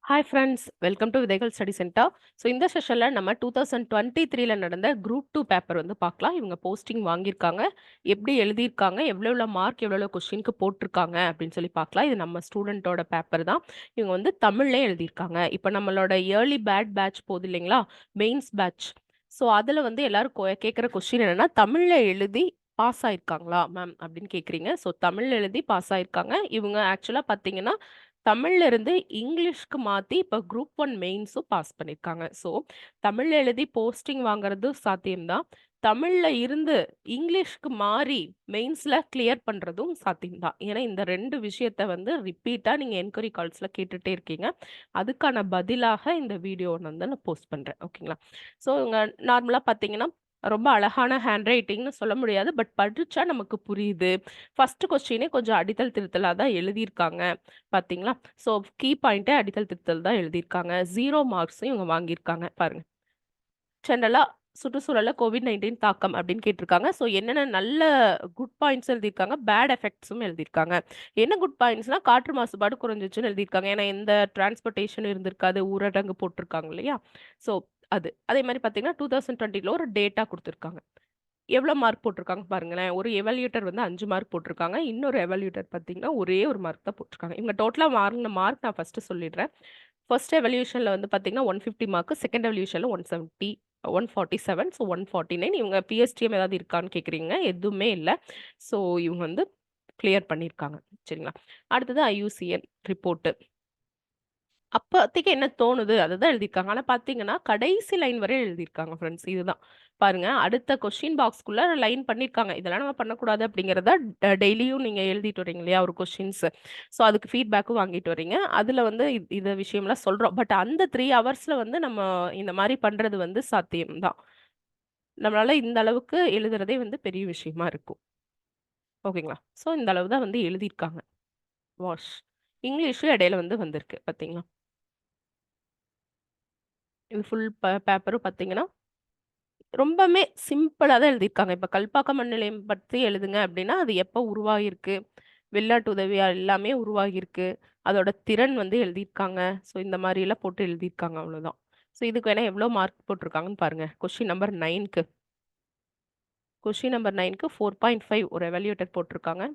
Hi friends, welcome to விதைகள் study centre. So இந்த செஷனில் நம்ம 2023ல நடந்த குரூப் 2 பேப்பர் வந்து பார்க்கலாம். இவங்க போஸ்டிங் வாங்கியிருக்காங்க, எப்படி எழுதியிருக்காங்க, எவ்வளோ மார்க் எவ்வளோ கொஸ்டினுக்கு போட்டிருக்காங்க அப்படின்னு சொல்லி பார்க்கலாம். இது நம்ம ஸ்டூடெண்ட்டோட பேப்பர் தான். இவங்க வந்து தமிழ்லே எழுதியிருக்காங்க. இப்போ நம்மளோட இயர்லி பேட்ச் போகுது இல்லைங்களா, மெயின்ஸ் பேட்ச். ஸோ அதில் வந்து எல்லாரும் கேட்குற கொஸ்டின் என்னன்னா, தமிழில் எழுதி பாஸ் ஆயிருக்காங்களா மேம் அப்படின்னு கேட்குறீங்க. ஸோ தமிழ் எழுதி பாஸ் ஆயிருக்காங்க. இவங்க ஆக்சுவலாக பார்த்தீங்கன்னா தமிழ்ல இருந்து இங்கிலீஷ்க்கு மாத்தி இப்ப குரூப் 1 மெயின்ஸும் பாஸ் பண்ணியிருக்காங்க. ஸோ தமிழ்ல எழுதி போஸ்டிங் வாங்குறது சாத்தியம் தான். தமிழ்ல இருந்து இங்கிலீஷ்க்கு மாறி மெயின்ஸ்ல கிளியர் பண்றதும் சாத்தியம் தான். ஏன்னா இந்த 2 விஷயத்த வந்து ரிப்பீட்டா நீங்க என்குயரி கால்ஸ்ல கேட்டுட்டே இருக்கீங்க. அதுக்கான பதிலாக இந்த வீடியோ வந்து நான் போஸ்ட் பண்றேன். ஓகேங்களா? ஸோ இவங்க நார்மலா பார்த்தீங்கன்னா, ரொம்ப அழகான ஹேண்ட் ரைட்டிங்ன்னு சொல்ல முடியாது. பட் படிச்சா நமக்கு புரியுது. ஃபர்ஸ்ட் கொஸ்டினே கொஞ்சம் அடித்தல் திருத்தலா தான் எழுதியிருக்காங்க. பார்த்தீங்களா? ஸோ கீ பாயிண்ட்டே அடித்தல் திருத்தல் தான் எழுதியிருக்காங்க. 0 மார்க்ஸும் இவங்க வாங்கியிருக்காங்க பாருங்க. ஜெனரலா சுற்றுச்சூழல்ல கோவிட்-19 தாக்கம் அப்படின்னு கேட்டிருக்காங்க. ஸோ என்னென்ன நல்ல குட் பாயிண்ட்ஸ் எழுதியிருக்காங்க, பேட் எஃபெக்ட்ஸும் எழுதியிருக்காங்க. என்ன குட் பாயிண்ட்ஸ்னா காற்று மாசுபாடு குறைஞ்சிச்சுன்னு எழுதியிருக்காங்க. ஏன்னா எந்த டிரான்ஸ்போர்ட்டேஷன் இருந்திருக்காது, ஊரடங்கு போட்டிருக்காங்க இல்லையா? ஸோ அது. அதே மாரி பார்த்தீங்கன்னா 2020ல ஒரு டேட்டா குடுத்துருக்காங்க. எவ்வளோ மார்க் போட்டிருக்காங்க பாருங்களேன். ஒரு எவால்யூட்டர் வந்து 5 மார்க் போட்டிருக்காங்க. இன்னொரு எவால்யூட்டர் பார்த்தீங்கன்னா, ஒரே 1 மார்க் தான் போட்டிருக்காங்க. இவங்க டோட்டலா வாங்குன மார்க் நான் ஃபர்ஸ்ட்டு சொல்லிடுறேன். ஃபர்ஸ்ட் எவல்யூஷன்ல வந்து பார்த்தீங்கன்னா, 150 மார்க். Second எவல்யூஷன்ல 170, 147, so 149. இவங்க பிஎஸ்டிஎம் ஏதாவது இருக்கான்னு கேட்குறீங்க. எதுவுமே இல்ல. ஸோ இவங்க வந்து கிளியர் பண்ணியிருக்காங்க. சரிங்களா? அடுத்தது ஐயூசிஎன் ரிப்போர்ட். அப்போதைக்கு என்ன தோணுது? அதுதான் எழுதியிருக்காங்க. ஆனா பார்த்தீங்கன்னா, கடைசி லைன் வரை எழுதியிருக்காங்க ஃப்ரெண்ட்ஸ். இதுதான். பாருங்க, அடுத்த கொஸ்டின் பாக்ஸ்க்குள்ள லைன் பண்ணியிருக்காங்க. இதெல்லாம் நம்ம பண்ணக்கூடாது அப்படிங்கிறத டெய்லியும் நீங்க எழுதிட்டு வரீங்க இல்லையா? ஒரு கொஸ்டின்ஸ். ஸோ அதுக்கு ஃபீட்பேக்கும் வாங்கிட்டு வரீங்க. அதுல வந்து இந்த விஷயம்லாம் சொல்றோம். பட் அந்த 3 ஹவர்ஸ்ல வந்து நம்ம இந்த மாரி பண்றது வந்து சாத்தியம் தான். நம்மளால இந்த அளவுக்கு எழுதுறதே வந்து பெரிய விஷயமா இருக்கும். ஓகேங்களா? ஸோ இந்த அளவு தான் வந்து எழுதியிருக்காங்க. வாஷ். இங்கிலீஷும் இடையில வந்து வந்திருக்கு. பார்த்தீங்களா? இது ஃபுல் பேப்பரும் பார்த்தீங்கன்னா ரொம்பவுமே சிம்பிளா தான் எழுதியிருக்காங்க. இப்ப கல்பாக்கம் மண் நிலையம் பத்தி எழுதுங்க அப்டின்னா, அது எப்ப உருவாகியிருக்கு, வெளிநாட்டு உதவியா எல்லாமே உருவாகியிருக்கு. அதோட திறன் வந்து எழுதியிருக்காங்க. ஸோ இந்த மாரிலாம் போட்டு எழுதியிருக்காங்க அவ்வளோதான். ஸோ இதுக்கு வேணா எவ்வளோ மார்க் போட்டிருக்காங்கன்னு பாருங்க. கொஸ்டின் நம்பர் 9க்கு. கொஸ்டின் நம்பர் 9க்கு 4.5 ஒரு எவால்யூட்டர் போட்டிருக்காங்க.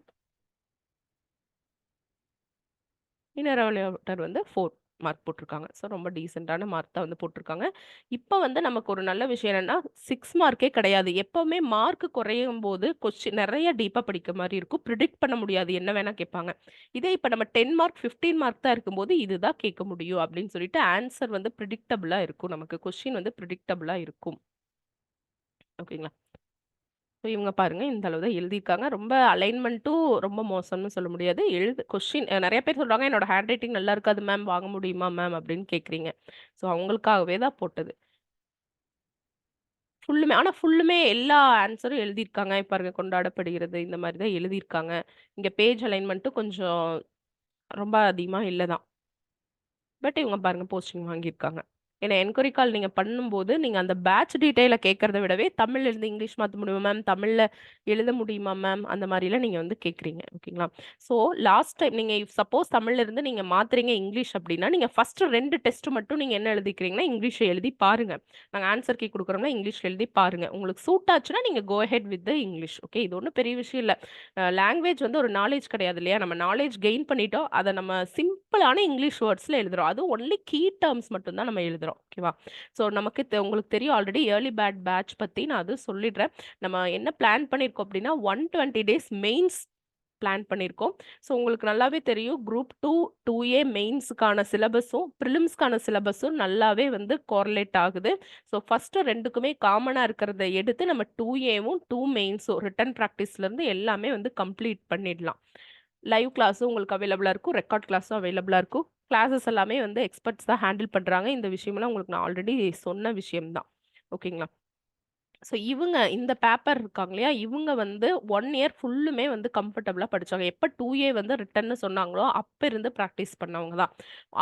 இன்னொரு எவால்யூட்டர் வந்து 4 மார்க் போட்டிருக்காங்க. ஸோ ரொம்ப டீசென்ட்டான மார்க் தான் வந்து போட்டிருக்காங்க. இப்ப வந்து நமக்கு ஒரு நல்ல விஷயம் என்னன்னா, 6 மார்க்கே கிடையாது. எப்பவுமே மார்க் குறையும்போது நெறைய டீப்பா படிக்கிற மாரி இருக்கும். பிரிடிக்ட் பண்ண முடியாது. என்ன வேணா கேட்பாங்க. இதே இப்ப நம்ம 10 மார்க், 15 மார்க் தான் இருக்கும்போது, இதுதான் கேட்க முடியும் அப்படின்னு சொல்லிட்டு ஆன்சர் வந்து பிரிடிக்டபிளா இருக்கும் நமக்கு. கொஸ்டின் வந்து பிரிடிக்டபிளா இருக்கும். ஓகேங்களா? ஸோ இவங்க பாருங்க இந்த அளவு தான் எழுதியிருக்காங்க. ரொம்ப அலைன்மென்ட்டும் ரொம்ப மோசம்னு சொல்ல முடியாது. கொஸ்டின் நெறைய பேர் சொல்றாங்க, "என்னோட ஹேண்ட் ரைட்டிங் நல்லா இருக்காது மேம். வாங்க முடியுமா மேம்?" அப்படின்னு கேட்குறீங்க. ஸோ அவங்களுக்காகவே தான் போட்டது. ஃபுல்லுமே எல்லா ஆன்ஸரும் எழுதியிருக்காங்க. பாருங்க கொண்டாடப்படுகிறது இந்த மாரி தான் எழுதியிருக்காங்க. இங்க பேஜ் அலைன்மென்ட்டும் கொஞ்சம் ரொம்ப அதிகமா இல்ல தான். பட் இவங்க பாருங்க போஸ்டிங் வாங்கியிருக்காங்க. ஏன்னா என்கொயரி கால் நீங்க பண்ணும்போது, நீங்க அந்த பேட்ச் டீட்டெயில கேட்கிறத விடவே, தமிழ்ல இருந்து இங்கிலீஷ் மாத்த முடியுமா மேம்? தமிழ்ல எழுத முடியுமா மேம்? அந்த மாரிலாம் நீங்க வந்து கேட்கிறீங்க. ஓகேங்களா? ஸோ லாஸ்ட் டைம் நீங்க சப்போஸ் தமிழ்ல இருந்து நீங்க மாத்துறீங்க இங்கிலீஷ் அப்டின்னா, நீங்க ஃபர்ஸ்ட் 2 டெஸ்ட் மட்டும் நீங்க என்ன எழுதிக்கிறீங்கன்னா, இங்கிலீஷ்ல எழுதி பாருங்க. நாங்க ஆன்சர் கீ குடுக்குறோம்னா, இங்கிலீஷ்ல எழுதி பாருங்க. உங்களுக்கு சூட் ஆச்சுன்னா, நீங்க go ahead with the English. Okay. இது ஒண்ணும் பெரிய விஷயம் இல்ல. லாங்குவேஜ் வந்து ஒரு நாலேட்ஜ் கிடையாது இல்லையா? நம்ம நாலேட்ஜ் கெயின் பண்ணிட்டோம். அத நம்ம சிம்பிளான இங்கிலீஷ் வேர்ட்ஸ்ல எழுதுறோம். அதுவும் ஒன்லி கீ டெர்ம்ஸ் மட்டும் தான் நம்ம எழுதுறோம். ஓகேவா? ஸோ நமக்கு உங்களுக்கு தெரியும் ஆல்ரெடி இயர்லி பேட்ச் பத்தி நான் அது சொல்லிடுறேன். நம்ம என்ன பிளான் பண்ணியிருக்கோம் அப்டின்னா, 120 டேஸ் மெயின்ஸ் பிளான் பண்ணியிருக்கோம். ஸோ உங்களுக்கு நல்லாவே தெரியும் குரூப் 2, 2ஏ மெயின்ஸ்க்கான சிலபஸும், பிரிலிம்ஸ்க்கான சிலபஸும் நல்லாவே வந்து கோரிலேட் ஆகுது. ஸோ ஃபர்ஸ்ட் 2க்குமே காமனா இருக்கிறத எடுத்து நம்ம 2ஏவும், 2 மெயின்ஸும் ரிட்டன் பிராக்டிஸ்லேருந்து எல்லாமே வந்து கம்ப்ளீட் பண்ணிடலாம். லைவ் கிளாஸும் உங்களுக்கு அவைலபிளா இருக்கும். ரெக்கார்ட் கிளாஸும் அவைலபிளா இருக்கும். கிளாஸஸ் எல்லாமே வந்து எக்ஸ்பர்ட்ஸ் தான் ஹேண்டில் பண்றாங்க. இந்த விஷயம்லாம் உங்களுக்கு நான் ஆல்ரெடி சொன்ன விஷயம் தான். ஓகேங்களா? ஸோ இவங்க இந்த பேப்பர் இருக்காங்க இல்லையா? இவங்க வந்து 1 இயர் ஃபுல்லுமே வந்து கம்ஃபர்டபுளா படிச்சாங்க. எப்ப 2ஏ வந்து ரிட்டன்னு சொன்னாங்களோ, அப்ப இருந்து பிராக்டிஸ் பண்ணவங்க தான்.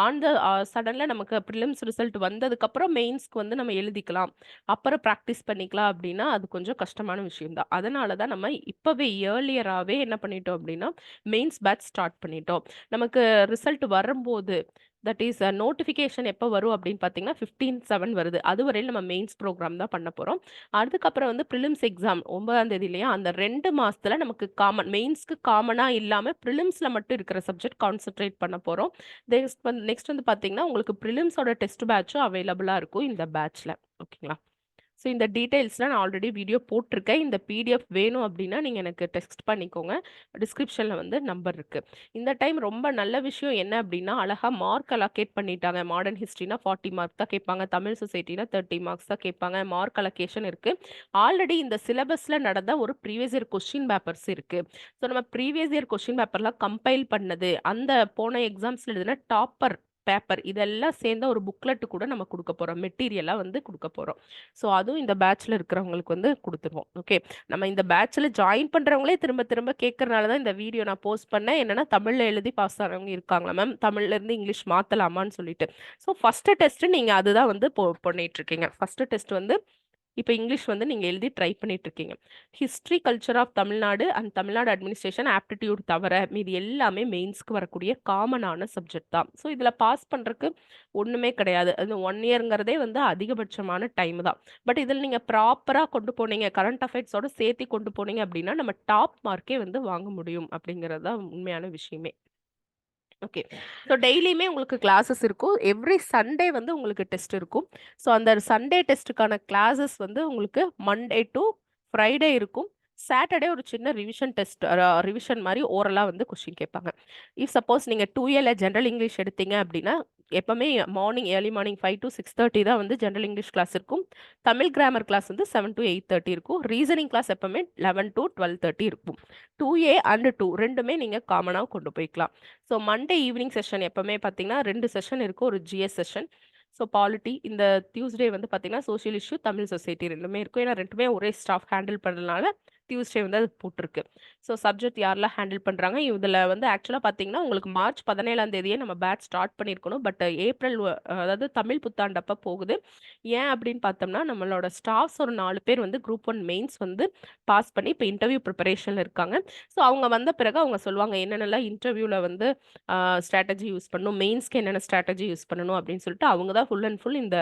ஆன் த சடன்ல நமக்கு பிரிலிம்ஸ் ரிசல்ட் வந்ததுக்கப்புறம் மெயின்ஸ்க்கு வந்து நம்ம எழுதிக்கலாம். அப்புறம் பிராக்டிஸ் பண்ணிக்கலாம் அப்டின்னா, அது கொஞ்சம் கஷ்டமான விஷயம் தான். அதனால தான் நம்ம இப்பவே இயர்லியராவே என்ன பண்ணிட்டோம் அப்டின்னா, மெயின்ஸ் பேட்ச் ஸ்டார்ட் பண்ணிட்டோம். நமக்கு ரிசல்ட் வரும்போது தட் இஸ் நோட்டிஃபிகேஷன் எப்போ வரும் அப்படின்னு பார்த்தீங்கன்னா 15/7 வருது. அதுவரையிலும் நம்ம மெயின்ஸ் ப்ரோக்ராம் தான் பண்ண போறோம். அதுக்கப்புறம் வந்து பிரிலிம்ஸ் எக்ஸாம் 9ஆம் தேதி இல்லையா? அந்த 2 மாசத்துல நமக்கு மெயின்ஸ்க்கு காமனா இல்லாம பிரிலிம்ஸ்ல மட்டும் இருக்கிற சப்ஜெக்ட் கான்சன்ட்ரேட் பண்ண போறோம். நெக்ஸ்ட் வந்து பார்த்தீங்கன்னா, உங்களுக்கு பிரிலிம்ஸோட டெஸ்ட் பேட்சும் அவைலபிளா இருக்கும் இந்த பேட்ச்ல. ஓகேங்களா? ஸோ இந்த டீட்டெயில்ஸ்லாம் நான் ஆல்ரெடி வீடியோ போட்டிருக்கேன். இந்த பிடிஎஃப் வேணும் அப்படின்னா, நீங்க எனக்கு டெக்ஸ்ட் பண்ணிக்கோங்க. டிஸ்கிரிப்ஷன்ல வந்து நம்பர் இருக்கு. இந்த டைம் ரொம்ப நல்ல விஷயம் என்ன அப்படின்னா, அழகா மார்க் அலோகேட் பண்ணிட்டாங்க. மாடர்ன் ஹிஸ்ட்ரினா 40 மார்க் தான் கேட்பாங்க. தமிழ் சொசைட்டினா 30 மார்க்ஸ் தான் கேட்பாங்க. மார்க் அலோகேஷன் இருக்கு. ஆல்ரெடி இந்த சிலபஸ்ல நடந்த ஒரு ப்ரீவியஸ் இயர் கொஸ்டின் பேப்பர்ஸ் இருக்கு. ஸோ நம்ம ப்ரீவியஸ் இயர் கொஸ்டின் பேப்பர்லாம் கம்பைல் பண்ணது, அந்த போன எக்ஸாம்ஸ்ல எழுதின டாப்பர் பேப்பர் இதெல்லாம் சேர்ந்த ஒரு புக்லெட் கூட நம்ம குடுக்க போறோம். மெட்டீரியலா வந்து குடுக்க போறோம். ஸோ அதுவும் இந்த பேட்ச்ல இருக்கிறவங்களுக்கு வந்து குடுத்துருவோம். ஓகே. நம்ம இந்த பேட்ச்ல ஜாயின் பண்றவங்களே திரும்ப திரும்ப கேட்கறனால தான் இந்த வீடியோ நான் போஸ்ட் பண்ணேன். என்னன்னா தமிழ்ல எழுதி பாஸ் ஆனவங்க இருக்காங்களா மேம்? தமிழ்ல இருந்து இங்கிலீஷ் மாத்தலாமான்னு சொல்லிட்டு. ஸோ ஃபர்ஸ்ட் டெஸ்ட் நீங்க அதுதான் வந்து பண்ணிட்டு இருக்கீங்க. ஃபர்ஸ்ட் டெஸ்ட் வந்து இப்ப இங்கிலீஷ் வந்து நீங்க எழுதி ட்ரை பண்ணிட்டு இருக்கீங்க. History, culture of Tamil Nadu and Tamil Nadu administration aptitude தவிர மீதி எல்லாமே மெயின்ஸ்க்கு வரக்கூடிய காமனான சப்ஜெக்ட் தான். ஸோ இதுல பாஸ் பண்றதுக்கு ஒண்ணுமே கிடையாது. அது 1 இயர்ங்கிறதே வந்து அதிகபட்சமான டைம் தான். பட் இதில நீங்க ப்ராப்பரா கொண்டு போனீங்க, கரண்ட் அஃபேர்ஸோட சேர்த்தி கொண்டு போனீங்க அப்படின்னா, நம்ம டாப் மார்க்கே வந்து வாங்க முடியும் அப்படிங்கிறது தான் உண்மையான விஷயமே. ஓகே. ஸோ டெய்லியுமே உங்களுக்கு கிளாஸஸ் இருக்கும். எவ்ரி சண்டே வந்து உங்களுக்கு டெஸ்ட் இருக்கும். ஸோ அந்த சண்டே டெஸ்ட்டுக்கான கிளாஸஸ் வந்து உங்களுக்கு மண்டே டூ ஃப்ரைடே இருக்கும். சாட்டர்டே ஒரு சின்ன ரிவிஷன் டெஸ்ட் ரிவிஷன் மாரி ஓரலா வந்து கொஸ்டின் கேட்பாங்க. இஃப் சப்போஸ் நீங்க 2 இயர்ல ஜெனரல் இங்கிலீஷ் எடுத்தீங்க அப்படின்னா, எப்பவுமே ஏர்லி மார்னிங் 5 டூ 6:30 தான் வந்து ஜெனரல் இங்கிலீஷ் கிளாஸ் இருக்கும். தமிழ் கிராமர் கிளாஸ் வந்து 7 டூ 8:30 இருக்கும். ரீசனிங் கிளாஸ் எப்பவுமே 11 டூ 12:30 இருக்கும். 2A அண்ட் 2 2மே நீங்க காமனா கொண்டு போய்க்கலாம். ஸோ மண்டே ஈவினிங் செஷன் எப்பவுமே பார்த்தீங்கன்னா 2 செஷன் இருக்கும். ஒரு ஜிஎஸ் செஷன். ஸோ பாலிட்டி இந்த டியூஸ்டே வந்து பார்த்தீங்கன்னா, சோஷியல் இஷ்யூ, தமிழ் சொசைட்டி 2மே இருக்கும். ஏன்னா 2மே ஒரே ஸ்டாஃப் ஹேண்டில் பண்றதுனால டியூஸ்டே வந்து அது போட்டிருக்கு. ஸோ சப்ஜெக்ட் யாரெல்லாம் ஹேண்டில் பண்றாங்க, இதுல வந்து ஆக்சுவலா பார்த்தீங்கன்னா, உங்களுக்கு மார்ச் 17ஆம் தேதியே நம்ம பேட்ச் ஸ்டார்ட் பண்ணியிருக்கணும். பட் ஏப்ரல் அதாவது தமிழ் புத்தாண்டப்ப போகுது. ஏன் அப்படின்னு பார்த்தோம்னா, நம்மளோட ஸ்டாஃப்ஸ் ஒரு 4 பேர் வந்து குரூப் 1 மெயின்ஸ் வந்து பாஸ் பண்ணி இப்ப இன்டர்வியூ ப்ரிப்பரேஷன்ல இருக்காங்க. ஸோ அவங்க வந்த பிறகு அவங்க சொல்லுவாங்க என்னென்னலாம் இன்டர்வியூல வந்து ஸ்ட்ராட்டஜி யூஸ் பண்ணணும், மெயின்ஸ்க்கு என்னென்ன ஸ்ட்ராட்டஜி யூஸ் பண்ணணும் அப்படின்னு சொல்லிட்டு அவங்க தான் ஃபுல் அண்ட் ஃபுல் இந்த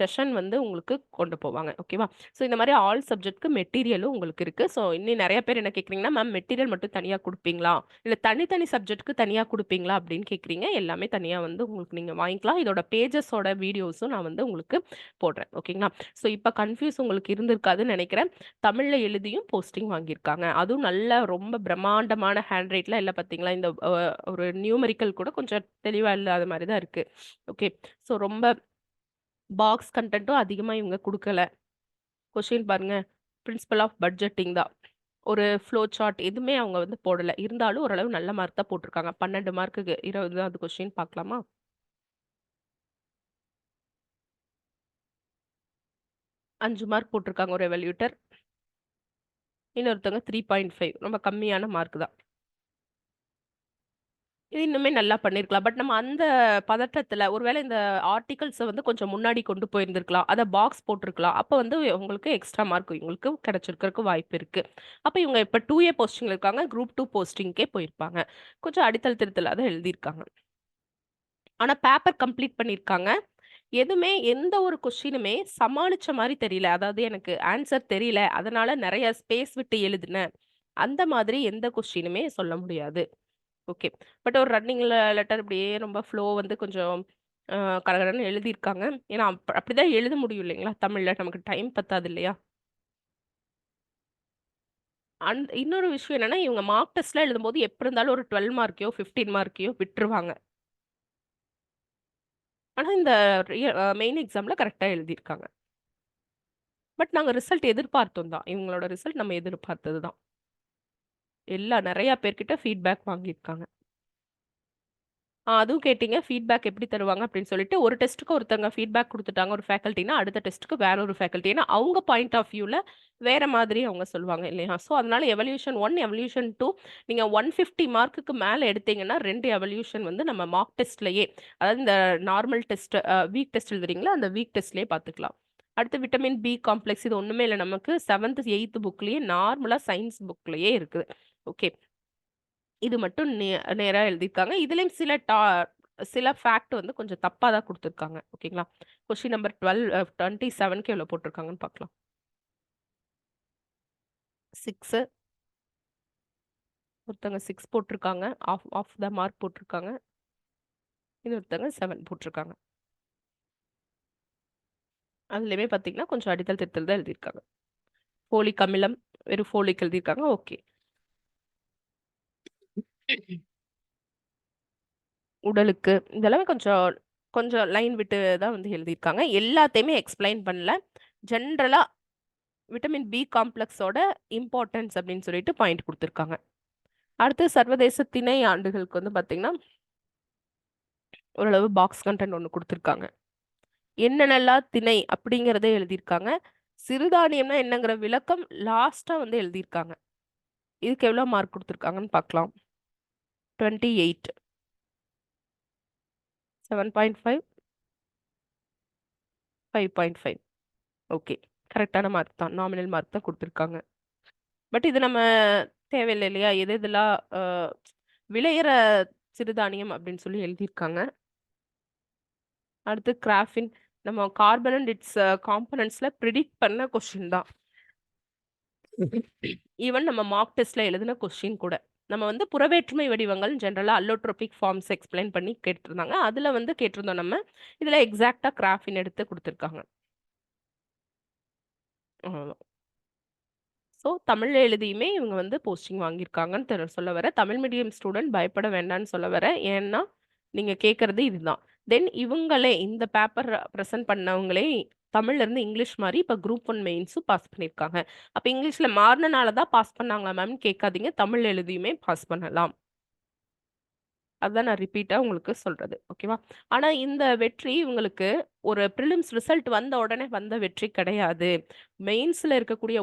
செஷன் வந்து உங்களுக்கு கொண்டு போவாங்க. ஓகேவா? ஸோ இந்த மாதிரி ஆல் சப்ஜெக்ட்க்கு மெட்டீரியலும் உங்களுக்கு இருக்கு. ஸோ இன்னும் நெறைய பேர் என்ன கேட்குறீங்கன்னா, மேம் மெட்டீரியல் மட்டும் தனியா குடுப்பீங்களா? இல்ல தனித்தனி சப்ஜெக்ட்க்கு தனியா குடுப்பீங்களா? அப்படின்னு கேட்குறீங்க. எல்லாமே தனியா வந்து உங்களுக்கு நீங்க வாங்கிக்கலாம். இதோட பேஜஸோட வீடியோஸும் நான் வந்து உங்களுக்கு போடுறேன். ஓகேங்களா? ஸோ இப்ப கன்ஃப்யூஸ் உங்களுக்கு இருந்திருக்காதுன்னு நெனைக்கிறேன். தமிழ்ல எழுதியும் போஸ்டிங் வாங்கியிருக்காங்க. அதுவும் நல்ல ரொம்ப பிரம்மாண்டமான ஹேண்ட் ரைட்லாம் இல்ல பார்த்தீங்களா? இந்த ஒரு நியூமெரிக்கல் கூட கொஞ்சம் தெளிவா இல்லாத மாரி தான் இருக்கு. ஓகே. ஸோ ரொம்ப பாக்ஸ் கன்டென்ட்டும் அதிகமா இவங்க குடுக்கல. கொஸ்டின் பாருங்க. பிரின்சிபல் ஆஃப் பட்ஜெட்டிங் தான். ஒரு ஃப்ளோ சார்ட் எதுவுமே அவங்க வந்து போடல. இருந்தாலும் ஓரளவு நல்ல மார்க் தான் போட்டிருக்காங்க. 12 மார்க்குக்கு 20வது கொஸ்டின் பார்க்கலாமா? 5 மார்க் போட்டிருக்காங்க ஒரு எவல்யூட்டர். இன்னொருத்தவங்க 3.5 ரொம்ப கம்மியான மார்க் தான். இது இன்னுமே நல்லா பண்ணியிருக்கலாம். பட் நம்ம அந்த பதட்டத்துல ஒருவேளை இந்த ஆர்டிகிள்ஸ வந்து கொஞ்சம் முன்னாடி கொண்டு போயிருந்திருக்கலாம். அத பாக்ஸ் போட்டிருக்கலாம். அப்ப வந்து உங்களுக்கு எக்ஸ்ட்ரா மார்க் இவங்களுக்கு கிடைச்சிருக்கறக்கு வாய்ப்பு இருக்கு. அப்ப இவங்க இப்ப 2A போஸ்டிங்ல இருக்காங்க. குரூப் 2 போஸ்டிங்க்கே போயிருப்பாங்க. கொஞ்சம் அடித்தல் திருத்தலா தான் எழுதியிருக்காங்க. ஆனா பேப்பர் கம்ப்ளீட் பண்ணியிருக்காங்க. எதுவுமே எந்த ஒரு கொஸ்டினுமே சமாளிச்ச மாரி தெரியல. அதாவது எனக்கு ஆன்சர் தெரியல. அதனால நெறைய ஸ்பேஸ் விட்டு எழுதினேன். அந்த மாதிரி எந்த கொஸ்டினுமே சொல்ல முடியாது. ஓகே. பட் ஒரு ரன்னிங் லெட்டர் இப்படியே ரொம்ப ஃப்ளோ வந்து கொஞ்சம் அ கடகடன்னு எழுதியிருக்காங்க. ஏன்னா, அப்படிதான் எழுத முடியும் இல்லைங்களா? தமிழ்ல நமக்கு டைம் பத்தாது இல்லையா? இன்னொரு விஷயம் என்னன்னா, இவங்க மார்க் டெஸ்ட்லாம் எழுதும்போது எப்படி இருந்தாலும் ஒரு 12 மார்க்கையோ, 15 மார்க்கையோ விட்டுருவாங்க. ஆனா இந்த மெயின் எக்ஸாம்ல கரெக்ட்டா எழுதியிருக்காங்க. பட் நாங்க ரிசல்ட் எதிர்பார்த்தோம் தான். இவங்களோட ரிசல்ட் நம்ம எதிர்பார்த்தது தான். நெறைய பேர்கிட்ட ஃபீட்பேக் வாங்கியிருக்காங்க. அதுவும் கேட்டீங்க. ஃபீட்பேக் எப்படி தருவாங்க அப்படின்னு சொல்லிட்டு, ஒரு டெஸ்ட்டுக்கு ஒருத்தங்க ஃபீட்பேக் குடுத்துட்டாங்க ஒரு ஃபேக்கல்டினா, அடுத்த டெஸ்ட்டுக்கு வேற ஒரு ஃபேக்கல்டி. ஏன்னா, அவங்க பாயிண்ட் ஆஃப் வியூல வேற மாதிரி அவங்க சொல்லுவாங்க இல்லையா? ஸோ, அதனால எவல்யூஷன் 1, எவல்யூஷன் 2 நீங்க 150 மார்க்குக்கு மேல எடுத்தீங்கன்னா, 2 எவல்யூஷன் வந்து நம்ம மார்க் டெஸ்ட்லயே, அதாவது இந்த நார்மல் டெஸ்ட் வீக் டெஸ்ட் எழுதுறீங்களா, அந்த வீக் டெஸ்ட்லயே பார்த்துக்கலாம். அடுத்து விட்டமின் பி காம்ப்ளெக்ஸ் இது ஒண்ணுமே இல்ல நமக்கு 7த், 8த் புக்லயே நார்மலா சயன்ஸ் புக்லயே இருக்குது. ஓகே. இது மட்டும் நேரா எழுதியிருக்காங்க. இதுலயும் சில சில ஃபேக்ட் வந்து கொஞ்சம் தப்பா தான் குடுத்துருக்காங்க. ஓகேங்களா? கொஸ்டின் நம்பர் 27க்கு எவ்வளோ போட்டிருக்காங்கன்னு பார்க்கலாம். 6 ஒருத்தவங்க 6 போட்டிருக்காங்க. ஆஃப் த மார்க் போட்டிருக்காங்க. இன்னொருத்தவங்க 7 போட்டிருக்காங்க. அதுலயுமே பார்த்தீங்கன்னா, கொஞ்சம் அடித்தல், திருத்தல் தான் எழுதியிருக்காங்க. ஃபோலிக் அமிலம், வெறும் ஃபோலிக் எழுதியிருக்காங்க. ஓகே. உடலுக்கு இதெல்லாமே கொஞ்சம் கொஞ்சம் லைன் விட்டு தான் வந்து எழுதியிருக்காங்க. எல்லாத்தையுமே எக்ஸ்பிளைன் பண்ணல. ஜென்ரலா விட்டமின் பி காம்ப்ளெக்ஸோட இம்பார்ட்டன்ஸ் அப்படின்னு சொல்லிட்டு பாயிண்ட் குடுத்துருக்காங்க. அடுத்து சர்வதேச திணை ஆண்டுகளுக்கு வந்து பார்த்தீங்கன்னா, ஓரளவு பாக்ஸ் கன்டென்ட் ஒண்ணு குடுத்துருக்காங்க. என்னென்னலாம் திணை அப்படிங்கிறத எழுதியிருக்காங்க. சிறுதானியம்னா என்னங்கிற விளக்கம் லாஸ்ட்டா வந்து எழுதியிருக்காங்க. இதுக்கு எவ்வளோ மார்க் குடுத்துருக்காங்கன்னு பார்க்கலாம். 28 7.5 5.5 ஓகே. கரெக்ட்டான மார்க் தான். நாமினல் மார்க் தான் குடுத்துருக்காங்க. பட் இது நம்ம தேவையில்ல இல்லையா? எது எதெல்லாம் விளையிற சிறுதானியம் அப்படின்னு சொல்லி எழுதியிருக்காங்க. அடுத்து கிராஃபின் நம்ம கார்பன் அண்ட் இட்ஸ் காம்போனன்ட்ஸ்ல பிரிடிக்ட் பண்ண கொஸ்டின் தான். ஈவன் நம்ம மார்க் டெஸ்ட்ல எழுதின கொஸ்டின் கூட. நம்ம வந்து புறவேற்றுமை வடிவங்கள் ஜெனரலா அல்லோட்ரோபிக் ஃபார்ம்ஸ் எக்ஸ்பிளைன் பண்ணி கேட்டிருந்தாங்க. அதுல வந்து கேட்டிருந்தோம் நம்ம. இதுல எக்ஸாக்ட்டா கிராஃபின் எடுத்து குடுத்துருக்காங்க. அவ்வளவுதான். ஸோ தமிழ்ல எழுதியுமே இவங்க வந்து போஸ்டிங் வாங்கியிருக்காங்கன்னு சொல்ல வரேன். தமிழ் மீடியம் ஸ்டூடெண்ட் பயப்பட வேண்டாம்னு சொல்ல வரேன். ஏன்னா, நீங்க கேட்கறது இதுதான். தென் இவங்களே இந்த பேப்பர் பிரசன்ட் பண்ணவங்களே தமிழ்ல இருந்து இங்கிலீஷ் மாறி இப்ப குரூப் 1 மெயின்ஸும் பாஸ் பண்ணியிருக்காங்க. அப்ப இங்கிலீஷ்ல மாறுனனால தான் பாஸ் பண்ணாங்களா மேம்ன்னு கேட்காதீங்க. தமிழ்ல எழுதியுமே பாஸ் பண்ணலாம். அதான் நான் ரிப்பீட்டா உங்களுக்கு சொல்றது. ஓகேவா? ஆனா இந்த வெற்றி இவங்களுக்கு ஒரு பிரிலிம்ஸ் ரிசல்ட் வந்த உடனே வந்த வெற்றி கிடையாது. மெயின்ஸ்ல இருக்கக்கூடிய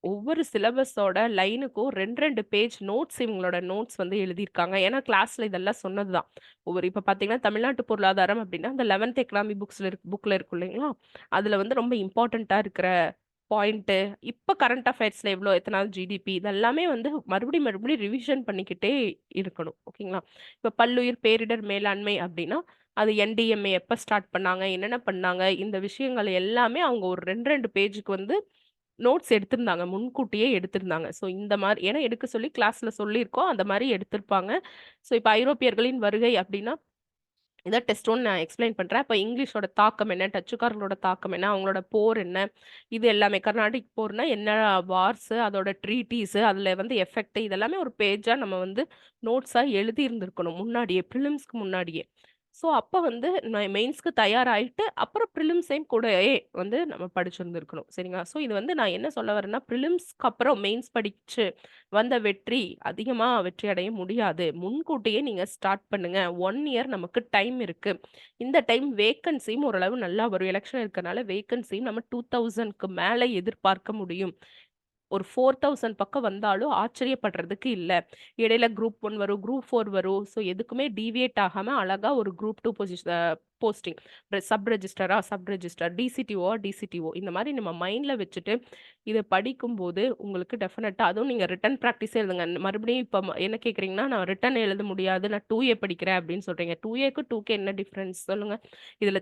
ஒவ்வொரு சிலபஸோட லைனுக்கும் 2, 2 பேஜ் நோட்ஸ் இவங்களோட நோட்ஸ் வந்து எழுதியிருக்காங்க. ஏன்னா கிளாஸ்ல இதெல்லாம் சொன்னதுதான். இப்ப பார்த்தீங்கன்னா, தமிழ்நாட்டு பொருளாதாரம் அப்படின்னா, அந்த 11த் எக்கனாமி புக்ல இருக்கும் இல்லைங்களா? அதுல வந்து ரொம்ப இம்பார்ட்டன்ட்டா இருக்கிற பாயிண்ட்டு, இப்ப கரண்ட் அஃபேர்ஸ்ல எத்தனாவது ஜிடிபி இதெல்லாமே வந்து மறுபடியும் மறுபடியும் ரிவிஷன் பண்ணிக்கிட்டே இருக்கணும். ஓகேங்களா? இப்ப பல்லுயிர் பேரிடர் மேலாண்மை அப்படின்னா, அது என்டிஎம்ஏ எப்ப ஸ்டார்ட் பண்ணாங்க? என்னென்ன பண்ணாங்க? இந்த விஷயங்கள் எல்லாமே அவங்க ஒரு 2, 2 பேஜுக்கு வந்து நோட்ஸ் எடுத்திருந்தாங்க. முன்கூட்டியே எடுத்திருந்தாங்க. ஸோ இந்த மாரி ஏன்னா எடுக்க சொல்லி கிளாஸ்ல சொல்லியிருக்கோம். அந்த மாரி எடுத்திருப்பாங்க. ஸோ இப்ப ஐரோப்பியர்களின் வருகை அப்படின்னா, இதான் டெஸ்ட் 1 நான் எக்ஸ்ப்ளைன் பண்றேன். அப்ப இங்கிலீஷோட தாக்கம் என்ன? டச்சுக்காரங்களோட தாக்கம் என்ன? அவங்களோட போர் என்ன? இது எல்லாமே கர்நாடிக் போர்னா என்ன வார்ஸு, அதோட ட்ரீட்டீஸு, அதுல வந்து எஃபெக்ட் இதெல்லாமே ஒரு பேஜா நம்ம வந்து நோட்ஸா எழுதி இருந்திருக்கணும். முன்னாடியே, பிரிலிம்ஸ்க்கு முன்னாடியே. ஸோ அப்ப வந்து மெயின்ஸ்க்கு தயாராயிட்டு, அப்புறம் பிரிலிம்ஸையும் கூடயே வந்து நம்ம படிச்சிருந்திருக்கணும். சரிங்களா? ஸோ இது வந்து நான் என்ன சொல்ல வரேன்னா, பிரிலிம்ஸ்க்கு அப்புறம் மெயின்ஸ் படிச்சு வந்த வெற்றி அதிகமா வெற்றி அடைய முடியாது. முன்கூட்டியே நீங்க ஸ்டார்ட் பண்ணுங்க. 1 இயர் நமக்கு டைம் இருக்கு. இந்த டைம் வேக்கன்சியும் ஓரளவு நல்லா வரும். எலக்ஷன் இருக்கனால வேக்கன்சியும் நம்ம 2000க்கு மேல எதிர்பார்க்க முடியும். ஒரு 4000 பக்கம் வந்தாலும் ஆச்சரியப்படுறதுக்கு இல்ல. இடையில குரூப் 1 வரும், குரூப் 4 வரும். ஸோ எதுக்குமே டீவியேட் ஆகாம அழகா ஒரு குரூப் 2 போஸ்டிங். சப் ரெஜிஸ்டரா, சப் ரெஜிஸ்டர், டிசிடிஓவா, டிசிடிஓ இந்த மாரி நம்ம மைண்ட்ல வச்சுட்டு இத படிக்கும்போது உங்களுக்கு டெஃபினட்டா அதுவும் நீங்க ரிட்டன் பிராக்டிஸே எழுதுங்க. மறுபடியும் இப்ப என்ன கேட்கிறீங்கன்னா, நான் ரிட்டன் எழுத முடியாது. நான் 2ஏ படிக்கிறேன் அப்படின்னு சொல்றீங்க. 2ஏக்கும் 2க்கு என்ன டிஃபரன்ஸ் சொல்லுங்க? இதுல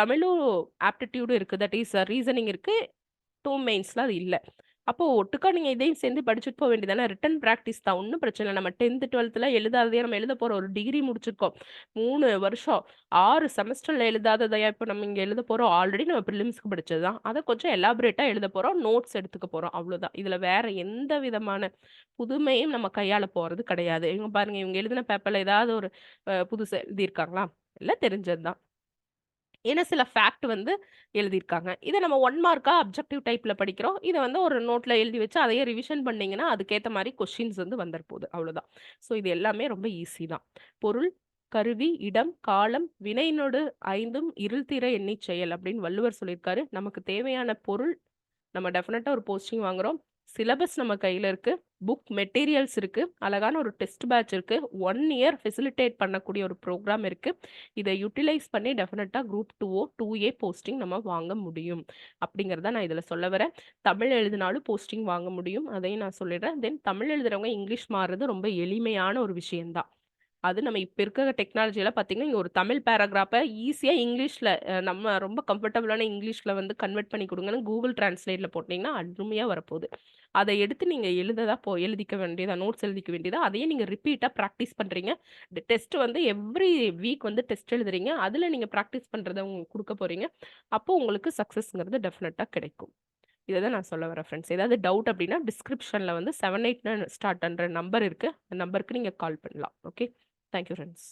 தமிழும் ஆப்டிட்யூடும் இருக்கு. தட் இஸ் ரீசனிங் இருக்கு. 2 மெயின்ஸ்ல அது இல்ல. அப்போ ஒட்டுக்கா நீங்க இதையும் சேர்ந்து படிச்சுட்டு போ வேண்டியது தானே. ரிட்டன் பிராக்டிஸ் தான். ஒண்ணும் பிரச்சனை இல்ல. நம்ம 10த், 12த்ல எழுதாததையே நம்ம எழுத போறோம். ஒரு டிகிரி முடிச்சிருக்கோம். 3 வருஷம் 6 செமஸ்டர்ல எழுதாததையா இப்ப நம்ம இங்க எழுத போறோம். ஆல்ரெடி நம்ம பிரிலிம்ஸ்க்கு படிச்சது தான். அத கொஞ்சம் எலாபரேட்டா எழுத போறோம். நோட்ஸ் எடுத்துக்க போறோம். அவ்வளோதான். இதுல வேற எந்த விதமான புதுமையும் நம்ம கையாள போறது கிடையாது. இவங்க பாருங்க, இவங்க எழுதின பேப்பர்ல ஏதாவது ஒரு புதுசா எழுதியிருக்காங்களா? எல்லாம் தெரிஞ்சது தான். ஏன்னா சில ஃபேக்ட் வந்து எழுதியிருக்காங்க. இத நம்ம 1 மார்க்கா அப்ஜெக்டிவ் டைப்ல படிக்கிறோம். இத வந்து ஒரு நோட்ல எழுதி வச்சு அதையே ரிவிஷன் பண்ணீங்கன்னா, அதுக்கேத்த மாரி கொஸ்டின்ஸ் வந்து வந்துற போது. அவ்வளோதான். ஸோ இது எல்லாமே ரொம்ப ஈஸி தான். பொருள், கருவி, இடம், காலம், வினைனொடு 5ம் இருள்திற எண்ணிச் செயல் அப்படின்னு வள்ளுவர் சொல்லியிருக்காரு. நமக்கு தேவையான பொருள் நம்ம டெஃபினட்டா ஒரு போஸ்டிங் வாங்குறோம். சிலபஸ் நம்ம கையில இருக்கு. புக் மெட்டீரியல்ஸ் இருக்கு. அழகான ஒரு டெஸ்ட் பேட்ச் இருக்கு. 1 இயர் ஃபெசிலிட்டேட் பண்ணக்கூடிய ஒரு ப்ரோகிராம் இருக்கு. இத யுட்டிலைஸ் பண்ணி டெஃபினட்டா குரூப் 2ஓ, 2ஏ போஸ்டிங் நம்ம வாங்க முடியும். அப்படிங்கிறத நான் இதுல சொல்ல வரேன். தமிழ் எழுதினாலும் போஸ்டிங் வாங்க முடியும். அதையும் நான் சொல்லிடுறேன். தென் தமிழ் எழுதுறவங்க இங்கிலீஷ் மாறுறது ரொம்ப எளிமையான ஒரு விஷயம் தான். அது நம்ம இப்ப இருக்க டெக்னாலஜில பார்த்தீங்கன்னா, நீங்க ஒரு தமிழ் பேராகிராஃப்ப ஈஸியா இங்கிலீஷ்ல நம்ம ரொம்ப கம்ஃபர்டபுளான இங்கிலீஷ்ல வந்து கன்வெர்ட் பண்ணி குடுங்கன்னு Google Translateல போட்டீங்கன்னா, அருமையா வரப்போது. அத எடுத்து நீங்க எழுதிக்க வேண்டியதா, நோட்ஸ் எழுதிக்க வேண்டியதா. அதையே நீங்க ரிப்பீட்டா பிராக்டிஸ் பண்றீங்க. டெஸ்ட் வந்து எவ்ரி வீக் வந்து டெஸ்ட் எழுதுறீங்க. அதுல நீங்க பிராக்டிஸ் பண்றத உங்களுக்கு குடுக்க போறீங்க. அப்போ உங்களுக்கு சக்சஸ்ங்கிறது டெஃபினட்டா கிடைக்கும். இத தான் நான் சொல்ல வரேன் ஃப்ரெண்ட்ஸ். ஏதாவது டவுட் அப்டின்னா டிஸ்கிரிப்ஷன்ல வந்து 789 ஸ்டார்ட் பண்ற நம்பர் இருக்கு. அந்த நம்பருக்கு நீங்க கால் பண்ணலாம். ஓகே. Thank you friends.